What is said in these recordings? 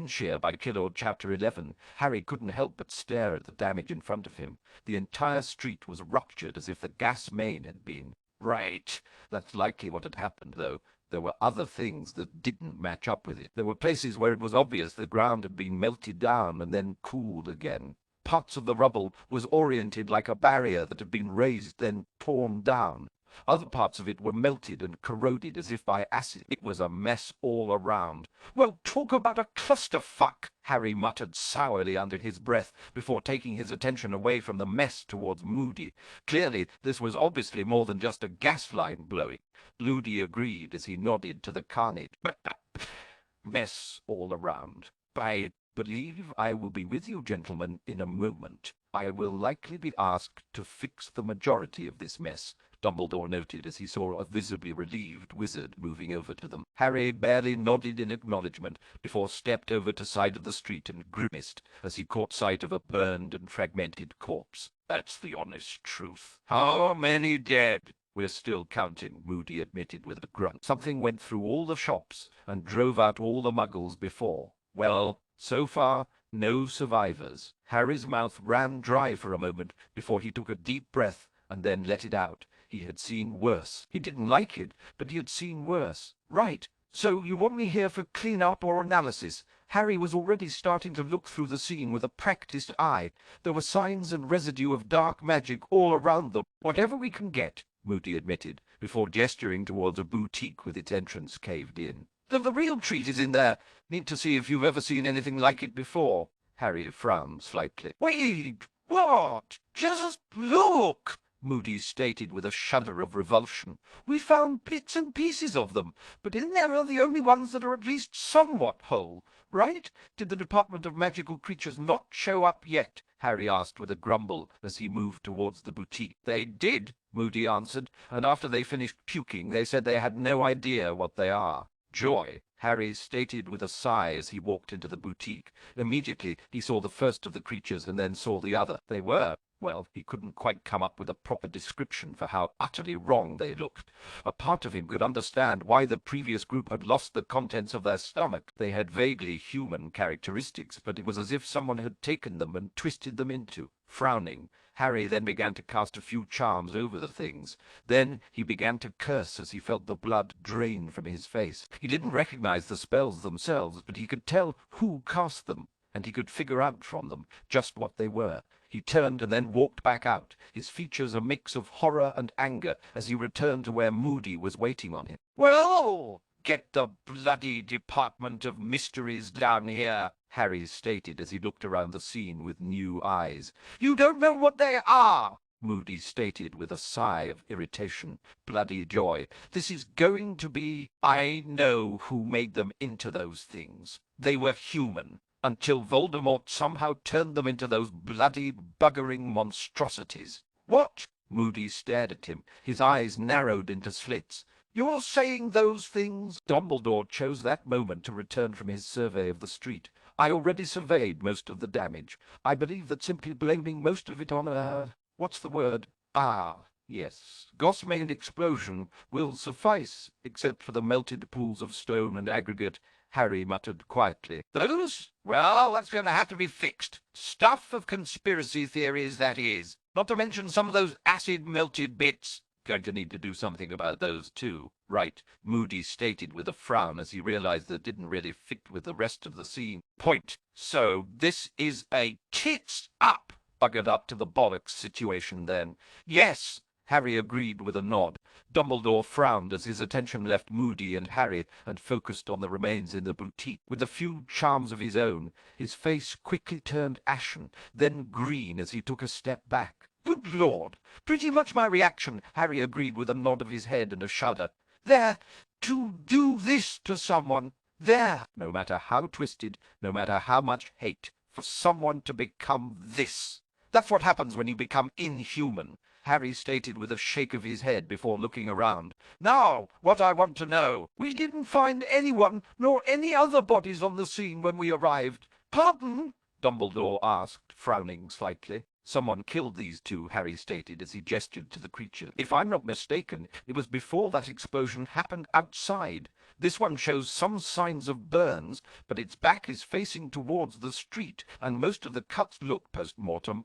Shear by Chilord, Chapter 11. Harry couldn't help but stare at the damage in front of him. The entire street was ruptured as if the gas main had been. Right. That's likely what had happened, though. There were other things that didn't match up with it. There were places where it was obvious the ground had been melted down and then cooled again. Parts of the rubble was oriented like a barrier that had been raised then torn down. Other parts of it were melted and corroded as if by acid. It was a mess all around. "Well, talk about a clusterfuck," Harry muttered sourly under his breath before taking his attention away from the mess towards Moody. Clearly, this was obviously more than just a gas line blowing. Moody agreed as he nodded to the carnage. Mess all around. I believe I will be with you, gentlemen, in a moment. I will likely be asked to fix the majority of this mess, Dumbledore noted as he saw a visibly relieved wizard moving over to them. Harry barely nodded in acknowledgement before stepped over to side of the street and grimaced as he caught sight of a burned and fragmented corpse. "That's the honest truth. How many dead?" "We're still counting," Moody admitted with a grunt. "Something went through all the shops and drove out all the muggles before. Well, so far, no survivors." Harry's mouth ran dry for a moment before he took a deep breath and then let it out. He had seen worse. He didn't like it, but he had seen worse. "Right. So you want me here for clean-up or analysis?" Harry was already starting to look through the scene with a practiced eye. There were signs and residue of dark magic all around them. "Whatever we can get," Moody admitted, before gesturing towards a boutique with its entrance caved in. The real treat is in there. Need to see if you've ever seen anything like it before." Harry frowned slightly. "Wait, what? Just look!" Moody stated with a shudder of revulsion. "We found bits and pieces of them, but in there are the only ones that are at least somewhat whole. Right? Did the Department of Magical Creatures not show up yet?" Harry asked with a grumble as he moved towards the boutique. "They did," Moody answered, "and after they finished puking, they said they had no idea what they are." "Joy," Harry stated with a sigh as he walked into the boutique. Immediately he saw the first of the creatures and then saw the other. They were, well, he couldn't quite come up with a proper description for how utterly wrong they looked. A part of him could understand why the previous group had lost the contents of their stomach. They had vaguely human characteristics, but it was as if someone had taken them and twisted them into. Frowning, Harry then began to cast a few charms over the things. Then he began to curse as he felt the blood drain from his face. He didn't recognize the spells themselves, but he could tell who cast them, and he could figure out from them just what they were. He turned and then walked back out, his features a mix of horror and anger as he returned to where Moody was waiting on him. "Well, get the bloody Department of Mysteries down here," Harry stated as he looked around the scene with new eyes. "You don't know what they are," Moody stated with a sigh of irritation. "Bloody joy. This is going to be... I know who made them into those things. They were human, until Voldemort somehow turned them into those bloody buggering monstrosities." "What?" Moody stared at him, his eyes narrowed into slits. "You're saying those things?" Dumbledore chose that moment to return from his survey of the street. "I already surveyed most of the damage. I believe that simply blaming most of it on what's the word? Yes, Gosmain explosion will suffice, except for the melted pools of stone and aggregate," Harry muttered quietly. "Those? Well, that's going to have to be fixed. Stuff of conspiracy theories, that is. Not to mention some of those acid-melted bits." "Going to need to do something about those, too." "Right," Moody stated with a frown as he realized that didn't really fit with the rest of the scene. "Point. So this is a tits-up, buggered up to the bollocks situation, then?" "Yes," Harry agreed with a nod. Dumbledore frowned as his attention left Moody and Harry and focused on the remains in the boutique. With a few charms of his own, his face quickly turned ashen, then green as he took a step back. "Good Lord! Pretty much my reaction," Harry agreed with a nod of his head and a shudder. "There, to do this to someone. There, no matter how twisted, no matter how much hate, for someone to become this. That's what happens when you become inhuman," Harry stated with a shake of his head before looking around. "Now, what I want to know. We didn't find anyone nor any other bodies on the scene when we arrived." "Pardon?" Dumbledore asked, frowning slightly. "Someone killed these two," Harry stated as he gestured to the creature. "If I'm not mistaken, it was before that explosion happened outside. This one shows some signs of burns, but its back is facing towards the street, and most of the cuts look post-mortem.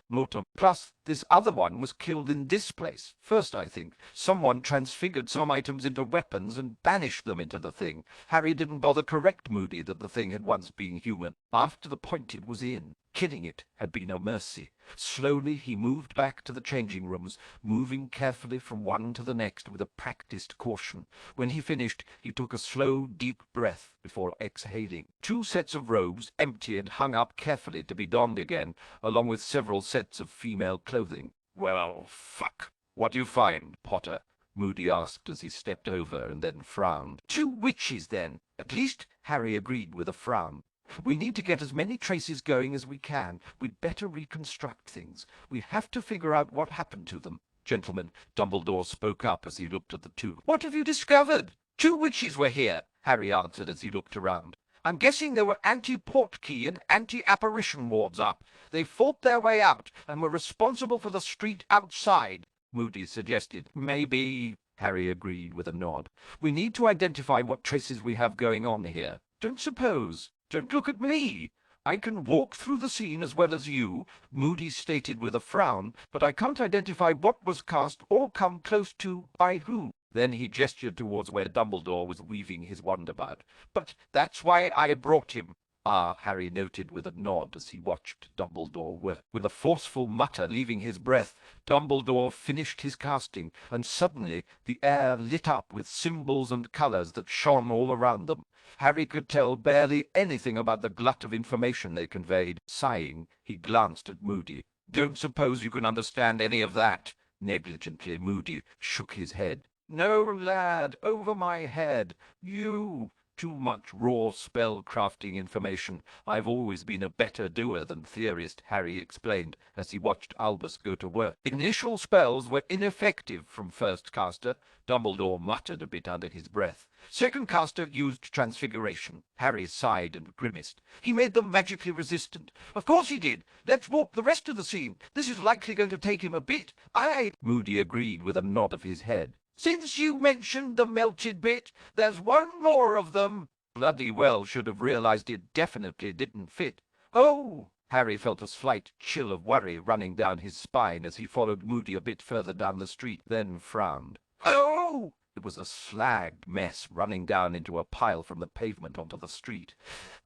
Mortem. Plus, this other one was killed in this place. First, I think, someone transfigured some items into weapons and banished them into the thing. Harry didn't bother correct Moody that the thing had once been human. After the point it was in, killing it had been a mercy. Slowly he moved back to the changing rooms, moving carefully from one to the next with a practiced caution. When he finished, he took a slow, deep breath before exhaling. 2 sets of robes, empty and hung up carefully to be donned again, along with several sets of female clothing. "Well, fuck. What do you find, Potter?" Moody asked as he stepped over and then frowned. 2 witches, then. At least, Harry agreed with a frown. "We need to get as many traces going as we can. We'd better reconstruct things. We have to figure out what happened to them." "Gentlemen," Dumbledore spoke up as he looked at the 2. "What have you discovered?" 2 witches were here," Harry answered as he looked around. "I'm guessing there were anti-portkey and anti-apparition wards up. They fought their way out and were responsible for the street outside," Moody suggested. "Maybe," Harry agreed with a nod. "We need to identify what traces we have going on here. Don't look at me. I can walk through the scene as well as you," Moody stated with a frown, "but I can't identify what was cast or come close to by who." Then he gestured towards where Dumbledore was weaving his wand about. "But that's why I brought him." "Ah," Harry noted with a nod as he watched Dumbledore work. With a forceful mutter leaving his breath, Dumbledore finished his casting, and suddenly the air lit up with symbols and colors that shone all around them. Harry could tell barely anything about the glut of information they conveyed. Sighing, he glanced at Moody. "Don't suppose you can understand any of that?" Negligently, Moody shook his head. "No, lad, over my head. Too much raw spell-crafting information. I've always been a better doer than theorist," Harry explained as he watched Albus go to work. "Initial spells were ineffective from first caster," Dumbledore muttered a bit under his breath. "Second caster used transfiguration." Harry sighed and grimaced. "He made them magically resistant." "Of course he did. Let's walk the rest of the scene. This is likely going to take him a bit." Moody agreed with a nod of his head. "Since you mentioned the melted bit, there's one more of them." Bloody well should have realized it definitely didn't fit. "Oh!" Harry felt a slight chill of worry running down his spine as he followed Moody a bit further down the street, then frowned. "Oh!" It was a slagged mess running down into a pile from the pavement onto the street.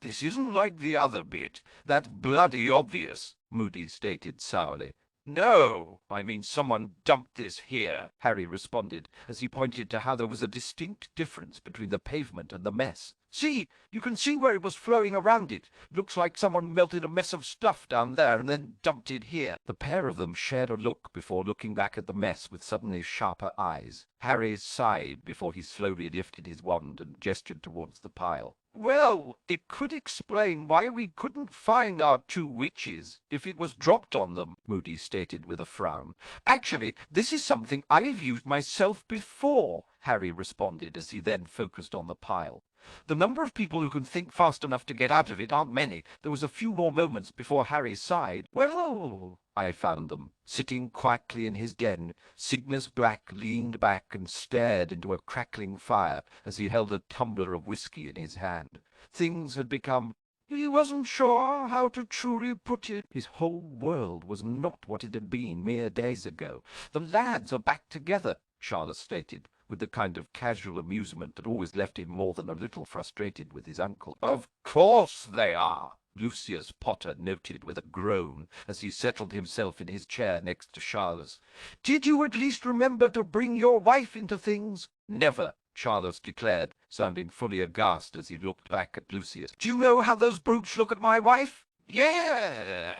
"This isn't like the other bit. That's bloody obvious," Moody stated sourly. "No, I mean someone dumped this here," Harry responded, as he pointed to how there was a distinct difference between the pavement and the mess. "See, you can see where it was flowing around it. Looks like someone melted a mess of stuff down there and then dumped it here." The pair of them shared a look before looking back at the mess with suddenly sharper eyes. Harry sighed before he slowly lifted his wand and gestured towards the pile. "Well, it could explain why we couldn't find our 2 witches if it was dropped on them," Moody stated with a frown. "Actually, this is something I've used myself before," Harry responded as he then focused on the pile. "The number of people who can think fast enough to get out of it aren't many." There was a few more moments before Harry sighed. "Well, I found them, sitting quietly in his den." Cygnus Black leaned back and stared into a crackling fire as he held a tumbler of whiskey in his hand. Things had become... He wasn't sure how to truly put it. His whole world was not what it had been mere days ago. "The lads are back together," Charlotte stated, with the kind of casual amusement that always left him more than a little frustrated with his uncle. "Of course they are," Lucius Potter noted with a groan as he settled himself in his chair next to Charles. "Did you at least remember to bring your wife into things?" "Never," Charles declared, sounding fully aghast as he looked back at Lucius. "Do you know how those brutes look at my wife?" Yes,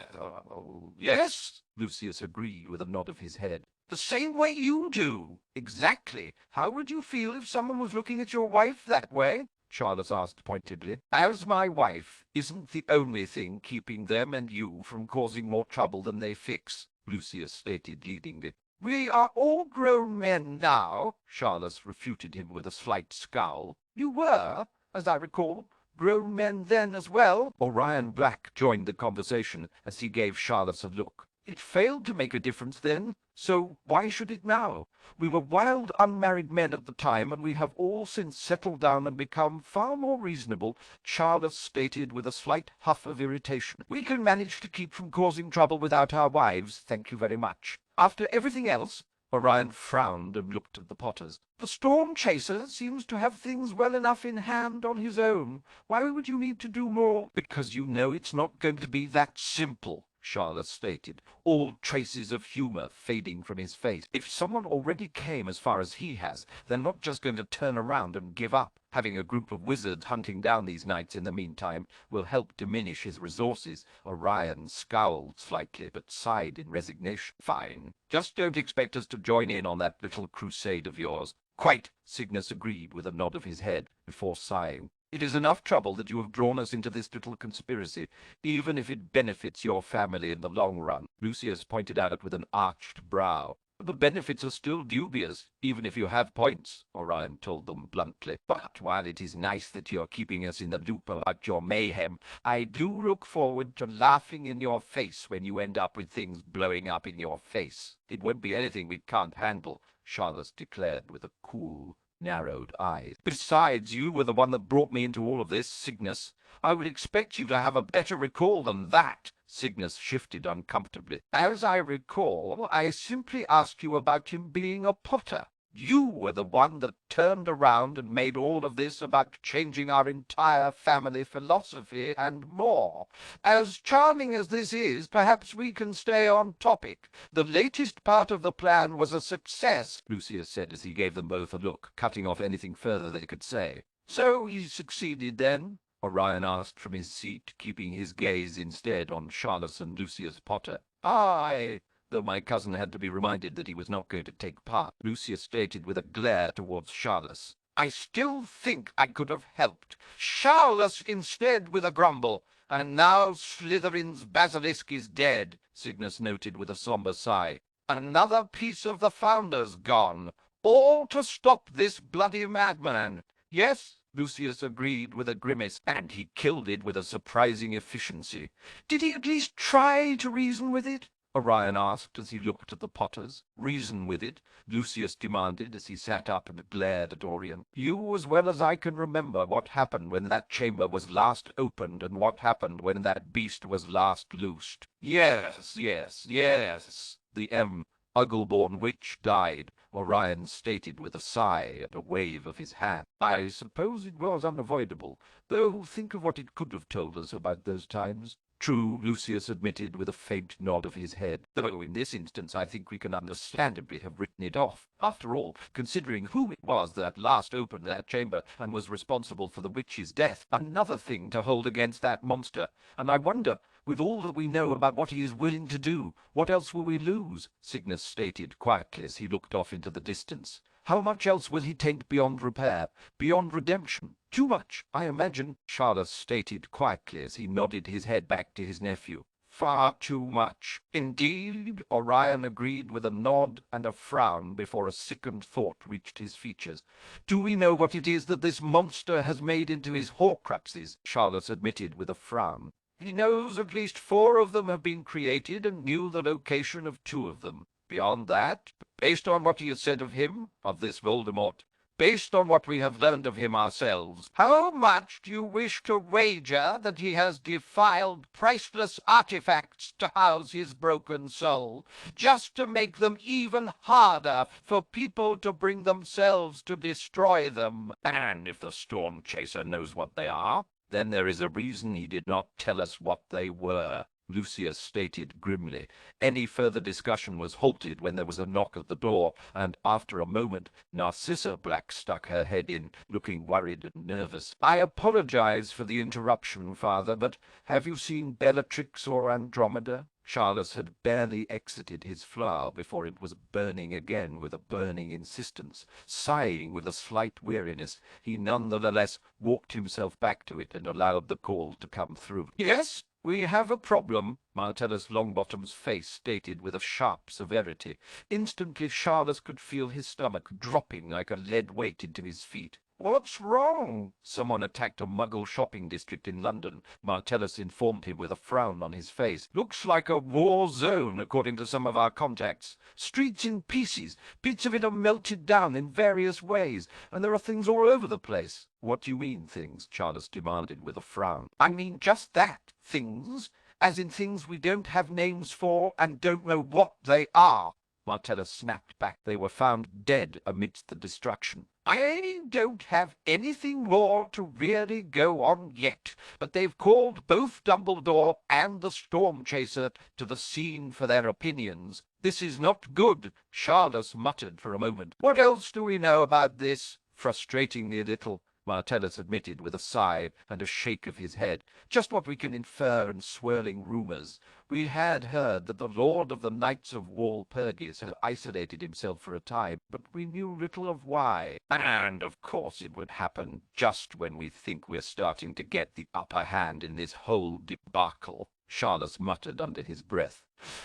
Lucius agreed with a nod of his head. "The same way you do." "Exactly. How would you feel if someone was looking at your wife that way?" Charles asked pointedly. "As my wife isn't the only thing keeping them and you from causing more trouble than they fix," Lucius stated leadingly. "We are all grown men now," Charles refuted him with a slight scowl. "You were, as I recall, grown men then as well." Orion Black joined the conversation as he gave Charles a look. It failed to make a difference then, so why should it now? We were wild, unmarried men at the time, and we have all since settled down and become far more reasonable, Charles stated with a slight huff of irritation. We can manage to keep from causing trouble without our wives, thank you very much. After everything else, Orion frowned and looked at the Potters. The Storm Chaser seems to have things well enough in hand on his own. Why would you need to do more? Because you know it's not going to be that simple, Charlotte stated, all traces of humor fading from his face. If someone already came as far as he has, they're not just going to turn around and give up. Having a group of wizards hunting down these knights in the meantime will help diminish his resources. Orion scowled slightly, but sighed in resignation. Fine. Just don't expect us to join in on that little crusade of yours. Quite, Cygnus agreed with a nod of his head, before sighing. It is enough trouble that you have drawn us into this little conspiracy, even if it benefits your family in the long run, Lucius pointed out with an arched brow. The benefits are still dubious, even if you have points, Orion told them bluntly. But while it is nice that you're keeping us in the loop about your mayhem, I do look forward to laughing in your face when you end up with things blowing up in your face. It won't be anything we can't handle, Charles declared with a cool, narrowed eyes. Besides, you were the one that brought me into all of this, Cygnus. I would expect you to have a better recall than that. Cygnus shifted uncomfortably. As I recall, I simply asked you about him being a Potter. You were the one that turned around and made all of this about changing our entire family philosophy and more. As charming as this is, perhaps we can stay on topic. The latest part of the plan was a success, Lucius said as he gave them both a look, cutting off anything further they could say. So he succeeded then? Orion asked from his seat, keeping his gaze instead on Charles and Lucius Potter. Aye, though my cousin had to be reminded that he was not going to take part, Lucius stated with a glare towards Charles. I still think I could have helped. Charles instead with a grumble. And now Slytherin's basilisk is dead, Cygnus noted with a somber sigh. Another piece of the Founders gone. All to stop this bloody madman. Yes, Lucius agreed with a grimace, and he killed it with a surprising efficiency. Did he at least try to reason with it? Orion asked as he looked at the Potters. Reason with it? Lucius demanded as he sat up and glared at Orion. You as well as I can remember what happened when that chamber was last opened and what happened when that beast was last loosed. Yes. The Uggleborn witch died, Orion stated with a sigh and a wave of his hand. I suppose it was unavoidable, though think of what it could have told us about those times. True, Lucius admitted with a faint nod of his head, though in this instance I think we can understandably have written it off. After all, considering who it was that last opened that chamber and was responsible for the witch's death, another thing to hold against that monster. And I wonder, with all that we know about what he is willing to do, what else will we lose? Cygnus stated quietly as he looked off into the distance. How much else will he taint beyond repair, beyond redemption? Too much, I imagine, Charles stated quietly as he nodded his head back to his nephew. Far too much. Indeed, Orion agreed with a nod and a frown before a sickened thought reached his features. Do we know what it is that this monster has made into his Horcruxes? Charles admitted with a frown. He knows at least 4 of them have been created and knew the location of 2 of them. Beyond that, based on what he has said of him, of this Voldemort, based on what we have learned of him ourselves, how much do you wish to wager that he has defiled priceless artifacts to house his broken soul, just to make them even harder for people to bring themselves to destroy them? And if the Storm Chaser knows what they are, then there is a reason he did not tell us what they were, Lucius stated grimly. Any further discussion was halted when there was a knock at the door, and after a moment Narcissa Black stuck her head in, looking worried and nervous. I apologize for the interruption, Father, but have you seen Bellatrix or Andromeda? Charles had barely exited his flower before it was burning again with a burning insistence. Sighing with a slight weariness, he nonetheless walked himself back to it and allowed the call to come through. Yes? We have a problem, Martellus Longbottom's face stated with a sharp severity. Instantly Charles could feel his stomach dropping like a lead weight into his feet. What's wrong? Someone attacked a muggle shopping district in London, Martellus informed him with a frown on his face. Looks like a war zone, according to some of our contacts. Streets in pieces. Bits of it are melted down in various ways, and there are things all over the place. What do you mean, things? Charles demanded with a frown. I mean just that, things. As in things we don't have names for and don't know what they are. Martellus snapped back. They were found dead amidst the destruction. I don't have anything more to really go on yet, but they've called both Dumbledore and the Storm Chaser to the scene for their opinions. This is not good, Charles muttered for a moment. What else do we know about this? Frustratingly a little, Martellus admitted with a sigh and a shake of his head. Just what we can infer in swirling rumours. We had heard that the Lord of the Knights of Walpurgis had isolated himself for a time, but we knew little of why. And, of course, it would happen just when we think we're starting to get the upper hand in this whole debacle, Charles muttered under his breath.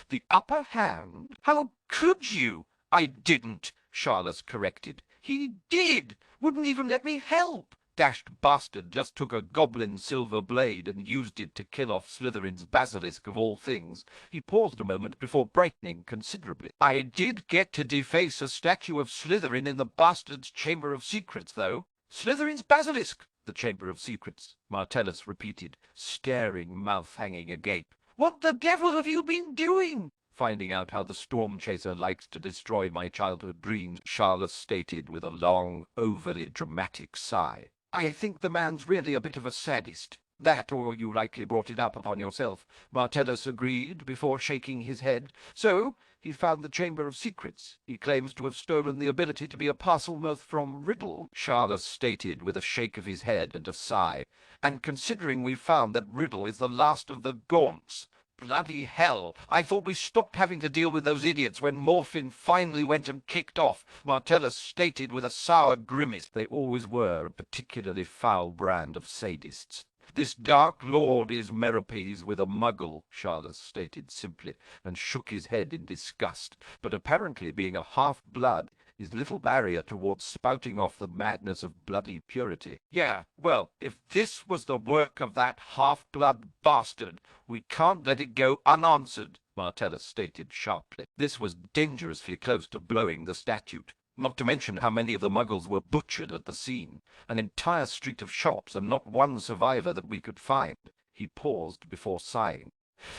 The upper hand? How could you? I didn't, Charles corrected. He did. Wouldn't even let me help. Dashed bastard just took a goblin silver blade and used it to kill off Slytherin's basilisk of all things. He paused a moment before brightening considerably. I did get to deface a statue of Slytherin in the bastard's Chamber of Secrets, though. Slytherin's basilisk! The Chamber of Secrets, Martellus repeated, staring, mouth hanging agape. What the devil have you been doing? Finding out how the Storm Chaser likes to destroy my childhood dreams, Charles stated with a long, overly dramatic sigh. I think the man's really a bit of a sadist. That, or you likely brought it up upon yourself, Martellus agreed before shaking his head. So, he found the Chamber of Secrets. He claims to have stolen the ability to be a Parselmouth from Riddle, Charles stated with a shake of his head and a sigh. And considering we found that Riddle is the last of the Gaunts, bloody hell! I thought we stopped having to deal with those idiots when Morphin finally went and kicked off, Martellus stated with a sour grimace. They always were a particularly foul brand of sadists. This Dark Lord is Meropes with a muggle, Charles stated simply, and shook his head in disgust. But apparently being a half-blood is little barrier towards spouting off the madness of bloody purity. Yeah, well, if this was the work of that half-blood bastard, we can't let it go unanswered, Martellus stated sharply. This was dangerously close to blowing the statute. Not to mention how many of the muggles were butchered at the scene. An entire street of shops and not one survivor that we could find. He paused before sighing.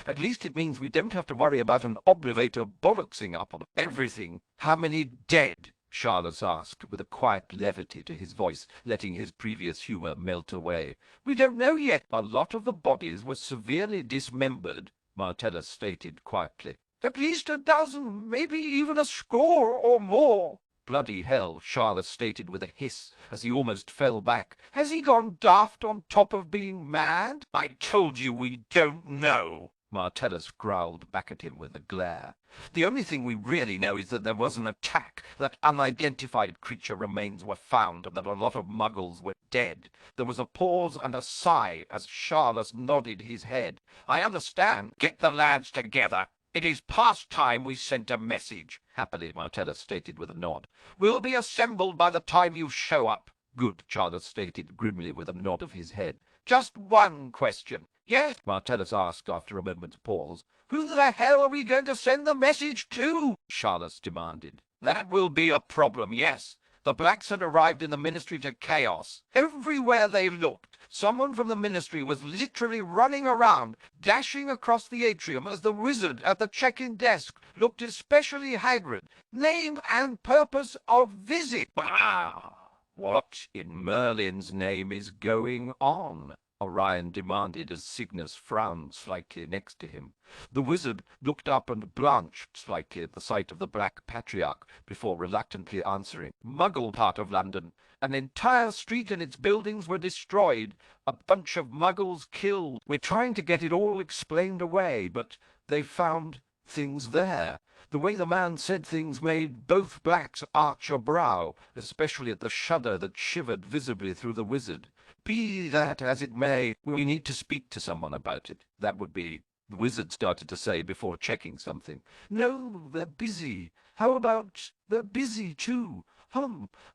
At least it means we don't have to worry about an oblivator bollocksing up on everything. How many dead? Charles asked, with a quiet levity to his voice, letting his previous humour melt away. We don't know yet. A lot of the bodies were severely dismembered, Martellus stated quietly. At least a dozen, maybe even a score or more. Bloody hell, Charles stated with a hiss, as he almost fell back. Has he gone daft on top of being mad? I told you we don't know, Martellus growled back at him with a glare. The only thing we really know is that there was an attack, that unidentified creature remains were found, and that a lot of muggles were dead. There was a pause and a sigh as Charles nodded his head. I understand. Get the lads together. It is past time we sent a message, happily Martellus stated with a nod. We'll be assembled by the time you show up. Good, Charles stated grimly with a nod of his head. Just one question. Yes, Martellus asked after a moment's pause. Who the hell are we going to send the message to? Charles demanded. That will be a problem, yes. The Blacks had arrived in the Ministry to Chaos. Everywhere they looked, someone from the Ministry was literally running around, dashing across the atrium as the wizard at the check-in desk looked especially haggard. Name and purpose of visit. Ah, what in Merlin's name is going on? Orion demanded as Cygnus frowned slightly next to him. The wizard looked up and blanched slightly at the sight of the Black Patriarch before reluctantly answering. Muggle part of London. An entire street and its buildings were destroyed. A bunch of muggles killed. We're trying to get it all explained away, but they found things there. The way the man said things made both Blacks arch a brow, especially at the shudder that shivered visibly through the wizard. Be that as it may, we need to speak to someone about it. That would be, the wizard started to say before checking something. No, they're busy. How about they're busy too?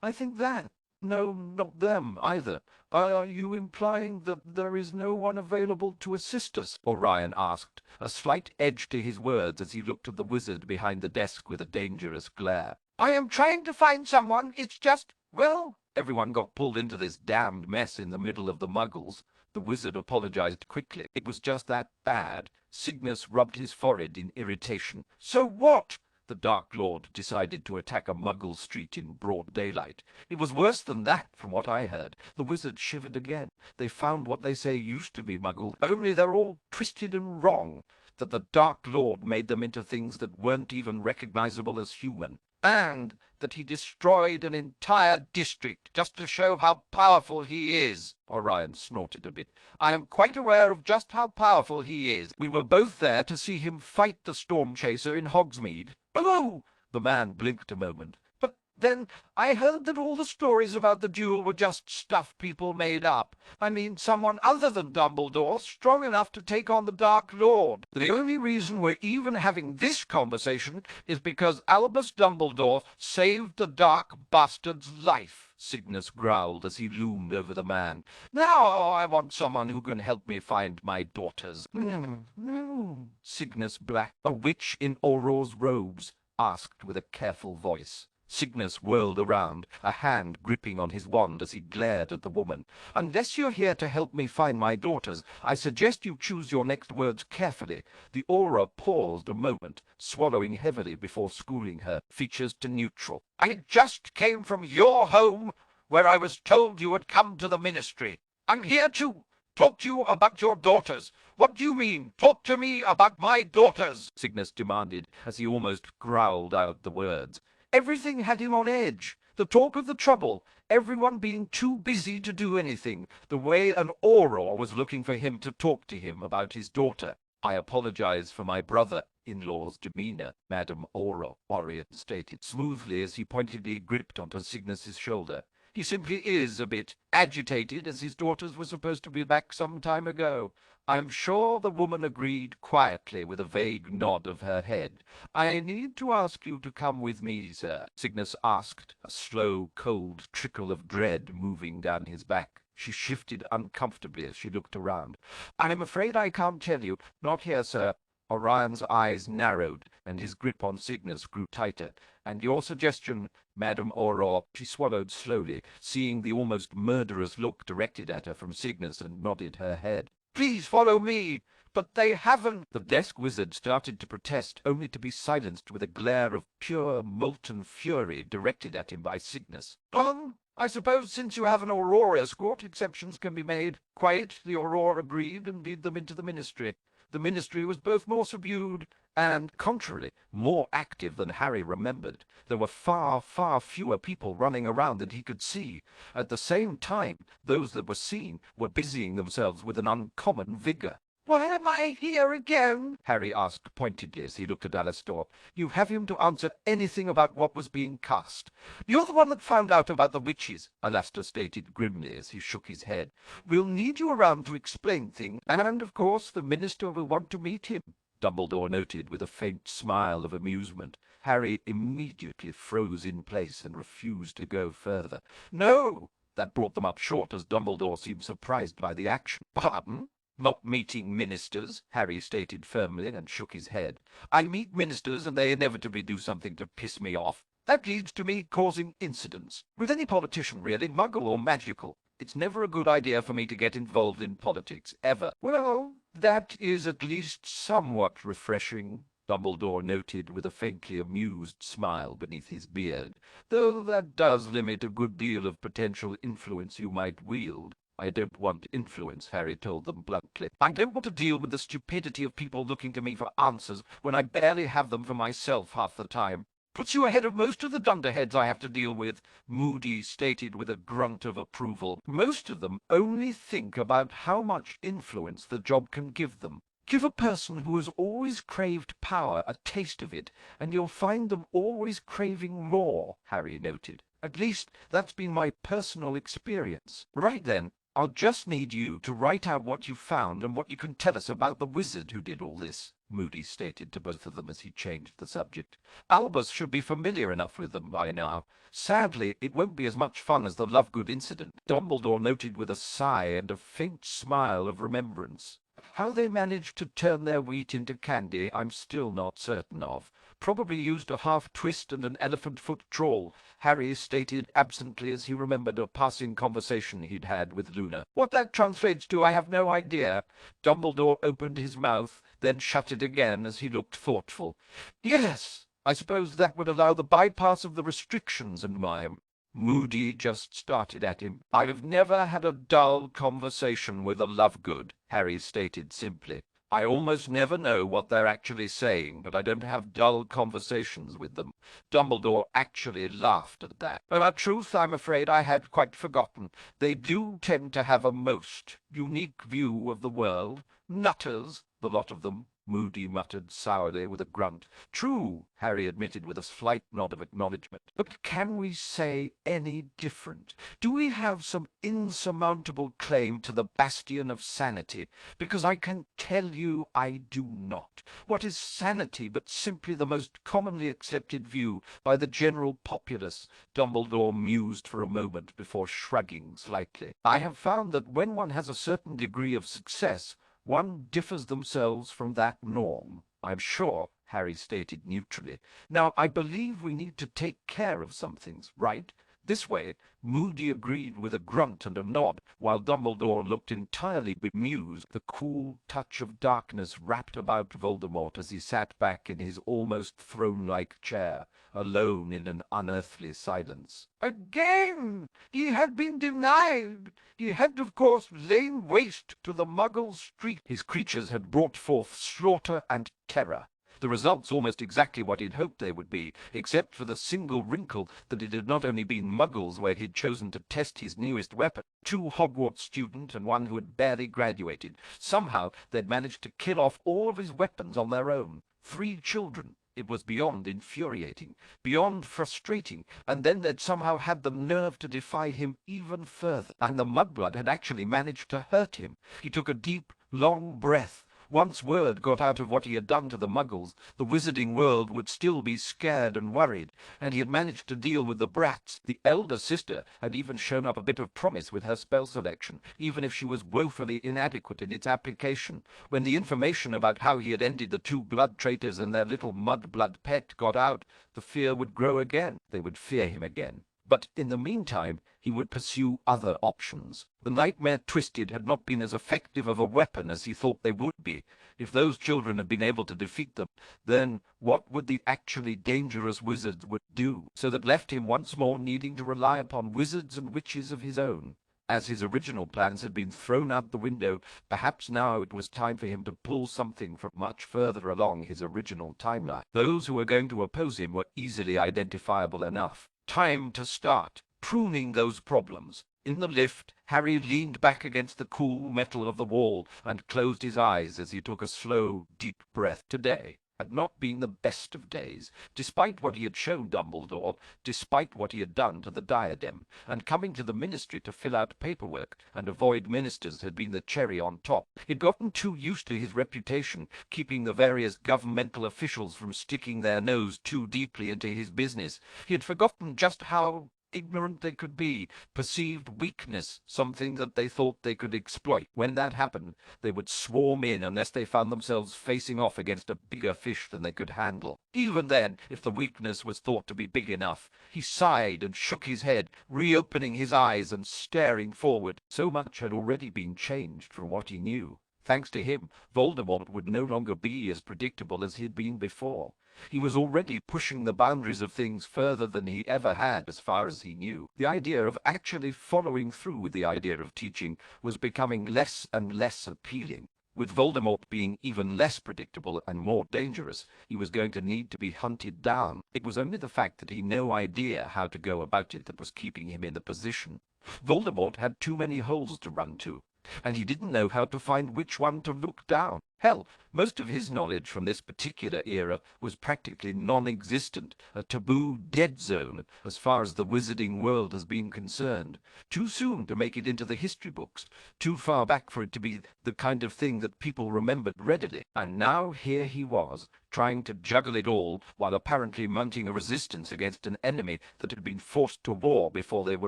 I think that. No, not them, either. Are you implying that there is no one available to assist us? Orion asked, a slight edge to his words as he looked at the wizard behind the desk with a dangerous glare. I am trying to find someone. It's just, well, everyone got pulled into this damned mess in the middle of the muggles. The wizard apologized quickly. It was just that bad. Cygnus rubbed his forehead in irritation. So what? The Dark Lord decided to attack a muggle street in broad daylight. It was worse than that, from what I heard. The wizard shivered again. They found what they say used to be muggle, only they're all twisted and wrong. That the Dark Lord made them into things that weren't even recognizable as human. And that he destroyed an entire district just to show how powerful he is. Orion snorted a bit. I am quite aware of just how powerful he is. We were both there to see him fight the Storm Chaser in Hogsmeade. Oh! The man blinked a moment. But then I heard that all the stories about the duel were just stuff people made up. I mean, someone other than Dumbledore, strong enough to take on the Dark Lord. The only reason we're even having this conversation is because Albus Dumbledore saved the Dark Bastard's life. Cygnus growled as he loomed over the man. Now I want someone who can help me find my daughters. No. Cygnus Black, a witch in Auror's robes, asked with a careful voice. Cygnus whirled around, a hand gripping on his wand as he glared at the woman. Unless you're here to help me find my daughters, I suggest you choose your next words carefully. The Auror paused a moment, swallowing heavily before schooling her, features to neutral. I just came from your home, where I was told you had come to the ministry. I'm here to talk to you about your daughters. What do you mean? Talk to me about my daughters, Cygnus demanded, as he almost growled out the words. Everything had him on edge. The talk of the trouble, everyone being too busy to do anything, the way an Auror was looking for him to talk to him about his daughter. I apologize for my brother-in-law's demeanor, Madame Auror, Orion stated smoothly as he pointedly gripped onto Cygnus's shoulder. He simply is a bit agitated, as his daughters were supposed to be back some time ago. I'm sure the woman agreed quietly with a vague nod of her head. I need to ask you to come with me, sir, Cygnus asked, a slow, cold trickle of dread moving down his back. She shifted uncomfortably as she looked around. I'm afraid I can't tell you. Not here, sir. Orion's eyes narrowed, and his grip on Cygnus grew tighter. And your suggestion, Madame Auror, she swallowed slowly, seeing the almost murderous look directed at her from Cygnus, and nodded her head. Please follow me. But they haven't. The desk wizard started to protest, only to be silenced with a glare of pure, molten fury directed at him by Cygnus. I suppose since you have an Aurora escort, exceptions can be made. Quite, the Aurora agreed and lead them into the ministry. The ministry was both more subdued and, contrarily, more active than Harry remembered. There were far, far fewer people running around than he could see. At the same time, those that were seen were busying themselves with an uncommon vigor. Why am I here again? Harry asked pointedly as he looked at Alastor. You have him to answer anything about what was being cast. You're the one that found out about the witches, Alastor stated grimly as he shook his head. We'll need you around to explain things, and of course the minister will want to meet him, Dumbledore noted with a faint smile of amusement. Harry immediately froze in place and refused to go further. No! That brought them up short as Dumbledore seemed surprised by the action. Pardon? Not meeting ministers, Harry stated firmly and shook his head. I meet ministers and they inevitably do something to piss me off. That leads to me causing incidents. With any politician, really, muggle or magical. It's never a good idea for me to get involved in politics, ever. Well, that is at least somewhat refreshing, Dumbledore noted with a faintly amused smile beneath his beard, though that does limit a good deal of potential influence you might wield. I don't want influence, Harry told them bluntly. I don't want to deal with the stupidity of people looking to me for answers when I barely have them for myself half the time. Puts you ahead of most of the dunderheads I have to deal with, Moody stated with a grunt of approval. Most of them only think about how much influence the job can give them. Give a person who has always craved power a taste of it, and you'll find them always craving more, Harry noted. At least, that's been my personal experience. Right then, I'll just need you to write out what you found and what you can tell us about the wizard who did all this, Moody stated to both of them as he changed the subject. Albus should be familiar enough with them by now. Sadly, it won't be as much fun as the Lovegood incident, Dumbledore noted with a sigh and a faint smile of remembrance. How they managed to turn their wheat into candy, I'm still not certain of. Probably used a half-twist and an elephant-foot trawl, Harry stated absently as he remembered a passing conversation he'd had with Luna. What that translates to, I have no idea. Dumbledore opened his mouth, then shut it again as he looked thoughtful. Yes, I suppose that would allow the bypass of the restrictions and my... Moody just started at him. I've never had a dull conversation with a Lovegood, Harry stated simply. I almost never know what they're actually saying, but I don't have dull conversations with them. Dumbledore actually laughed at that. But truth, I'm afraid I had quite forgotten. They do tend to have a most unique view of the world. Nutters, the lot of them, Moody muttered sourly with a grunt. True, Harry admitted with a slight nod of acknowledgment. But can we say any different? Do we have some insurmountable claim to the bastion of sanity? Because I can tell you I do not. What is sanity but simply the most commonly accepted view by the general populace? Dumbledore mused for a moment before shrugging slightly. I have found that when one has a certain degree of success, one differs themselves from that norm. I'm sure, Harry stated neutrally. Now, I believe we need to take care of some things, right? This way, Moody agreed with a grunt and a nod, while Dumbledore looked entirely bemused. The cool touch of darkness wrapped about Voldemort as he sat back in his almost throne-like chair, alone in an unearthly silence. Again! He had been denied! He had, of course, laid waste to the Muggle street. His creatures had brought forth slaughter and terror. The results almost exactly what he'd hoped they would be, except for the single wrinkle that it had not only been Muggles where he'd chosen to test his newest weapon. 2 Hogwarts students and 1 who had barely graduated. Somehow they'd managed to kill off all of his weapons on their own. 3 children. It was beyond infuriating, beyond frustrating, and then they'd somehow had the nerve to defy him even further, and the mudblood had actually managed to hurt him. He took a deep, long breath. Once word got out of what he had done to the Muggles, the wizarding world would still be scared and worried, and he had managed to deal with the brats. The elder sister had even shown up a bit of promise with her spell selection, even if she was woefully inadequate in its application. When the information about how he had ended the 2 blood traitors and their little mud-blood pet got out, the fear would grow again. They would fear him again. But in the meantime, he would pursue other options. The nightmare twisted had not been as effective of a weapon as he thought they would be. If those children had been able to defeat them, then what would the actually dangerous wizards would do? So that left him once more needing to rely upon wizards and witches of his own. As his original plans had been thrown out the window, perhaps now it was time for him to pull something from much further along his original timeline. Those who were going to oppose him were easily identifiable enough. Time to start pruning those problems. In the lift, Harry leaned back against the cool metal of the wall and closed his eyes as he took a slow, deep breath. Today had not been the best of days, despite what he had shown Dumbledore, despite what he had done to the diadem, and coming to the ministry to fill out paperwork and avoid ministers had been the cherry on top. He'd gotten too used to his reputation, keeping the various governmental officials from sticking their nose too deeply into his business. He had forgotten just how ignorant they could be, perceived weakness, something that they thought they could exploit. When that happened, they would swarm in unless they found themselves facing off against a bigger fish than they could handle. Even then, if the weakness was thought to be big enough, he sighed and shook his head, reopening his eyes and staring forward. So much had already been changed from what he knew. Thanks to him, Voldemort would no longer be as predictable as he had been before. He was already pushing the boundaries of things further than he ever had, as far as he knew. The idea of actually following through with the idea of teaching was becoming less and less appealing. With Voldemort being even less predictable and more dangerous, he was going to need to be hunted down. It was only the fact that he had no idea how to go about it that was keeping him in the position. Voldemort had too many holes to run to, and he didn't know how to find which one to look down. Hell, most of his knowledge from this particular era was practically non-existent, a taboo dead zone as far as the wizarding world has been concerned. Too soon to make it into the history books, too far back for it to be the kind of thing that people remembered readily. And now here he was, trying to juggle it all while apparently mounting a resistance against an enemy that had been forced to war before they were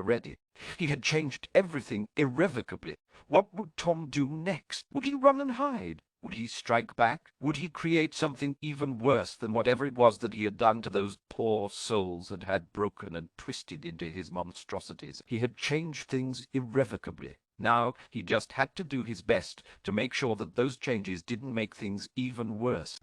ready. He had changed everything irrevocably. What would Tom do next? Would he run and hide? Would he strike back? Would he create something even worse than whatever it was that he had done to those poor souls that had broken and twisted into his monstrosities? He had changed things irrevocably. Now he just had to do his best to make sure that those changes didn't make things even worse.